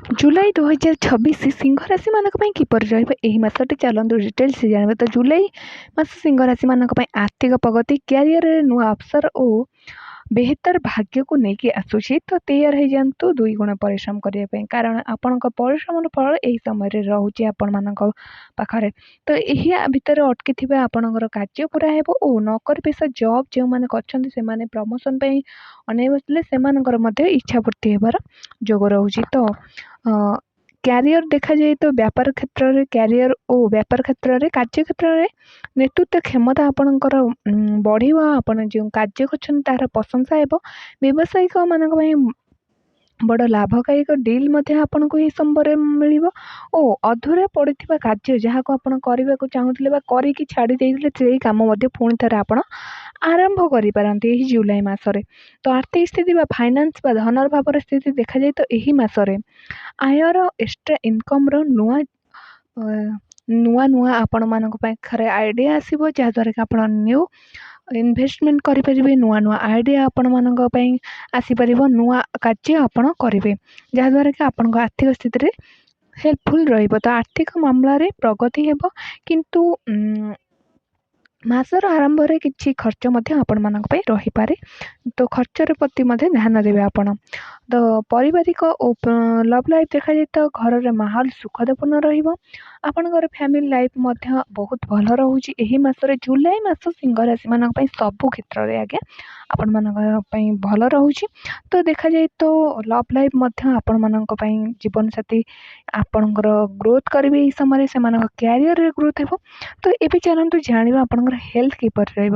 जुलाई 2026 सिंह राशि मानक पई किपरि रहइबो एही मासटी चलन्तु डिटेल्स जानिबे। तो जुलाई मास सिंह राशि मानक पई आर्थिक प्रगति क्यारियर रे नुआ अवसर ओ बेहतर भाग्य को नेकी आसुछि। तो तैयार हो जान्तु 2 गुण परिश्रम करिया पई, कारण आपनक परिश्रमर फल एही समय रे रहुछि आपन मानक पाखरे। तो एही भितर अटकी थिबा आपनकर कार्य पूरा हेबो ओ नौकरी पेशा जॉब जे माने करछन्ति से माने प्रमोशन पई अनै बसले सेमानकर मध्ये इच्छा पूर्ति हेबार जोग रहुछि। तो क्यारियर देखा जाए तो व्यापार क्षेत्र रे क्यारियर ओ व्यापार क्षेत्र रे कार्य क्षेत्र रे नेतृत्व क्षमता आपणकर बढ़िबा। आपण जो कार्य करछन तार प्रशंसा हेबो। व्यावसायिक मानक पई बड़ लाभदायक डील मध्ये आपनको एही संबरे मिलिबो ओ अधूरा पड़िथिबा कार्य जहाको आपण କରିବାକୁ चाहुथिले बा करिकी छाड़ी ଦେଇଥିଲେ सेही काम मध्ये पुଣି ଥରେ ଆପଣ आरंभ କରିପାରନ୍ତି ଏହି जुलाई ମାସରେ। ତ आर्थिक स्थिति बा फाइनान्स बा धनर भावर स्थिति देखा जाए तो ଏହି ମାସରେ आयर एक्स्ट्रा इनकम रो नुआ ଆପଣମାନଙ୍କ ପାଖରେ ଆଇଡ଼ିଆ ଆସିବ, ଯାହାଦ୍ୱାରା କି ଆପଣ ନ୍ୟୁ ଇନଭେଷ୍ଟମେଣ୍ଟ କରିପାରିବେ। ନୂଆ ଆଇଡ଼ିଆ ଆପଣମାନଙ୍କ ପାଇଁ ଆସିପାରିବ, ନୂଆ କାର୍ଯ୍ୟ ଆପଣ କରିବେ, ଯାହାଦ୍ୱାରା କି ଆପଣଙ୍କ ଆର୍ଥିକ ସ୍ଥିତିରେ ହେଲ୍ପଫୁଲ୍ ରହିବ। ତ ଆର୍ଥିକ ମାମଲାରେ ପ୍ରଗତି ହେବ, କିନ୍ତୁ ମାସର ଆରମ୍ଭରେ କିଛି ଖର୍ଚ୍ଚ ମଧ୍ୟ ଆପଣମାନଙ୍କ ପାଇଁ ରହିପାରେ। ତ ଖର୍ଚ୍ଚର ପ୍ରତି ମଧ୍ୟ ଧ୍ୟାନ ଦେବେ ଆପଣ। ତ ପାରିବାରିକ ଓ ଲଭ୍ ଲାଇଫ୍ ଦେଖାଯାଏ ତ ଘରର ମାହୋଲ ସୁଖଦପୂର୍ଣ୍ଣ ରହିବ। ଆପଣଙ୍କର ଫ୍ୟାମିଲି ଲାଇଫ୍ ମଧ୍ୟ ବହୁତ ଭଲ ରହୁଛି ଏହି ମାସରେ। ଜୁଲାଇ ମାସ ସିଂହ ରାଶିମାନଙ୍କ ପାଇଁ ସବୁ କ୍ଷେତ୍ରରେ ଆଜ୍ଞା ଆପଣମାନଙ୍କ ପାଇଁ ଭଲ ରହୁଛି। ତ ଦେଖାଯାଏ ତ ଲଭ୍ ଲାଇଫ୍ ମଧ୍ୟ ଆପଣମାନଙ୍କ ପାଇଁ ଜୀବନସାଥୀ ଆପଣଙ୍କର ଗ୍ରୋଥ୍ କରିବେ ଏହି ସମୟରେ, ସେମାନଙ୍କ କ୍ୟାରିୟରରେ ଗ୍ରୋଥ୍ ହେବ। ତ ଏବେ ଚାଲନ୍ତୁ ଜାଣିବା ଆପଣଙ୍କର ହେଲ୍ଥ କିପରି ରହିବ।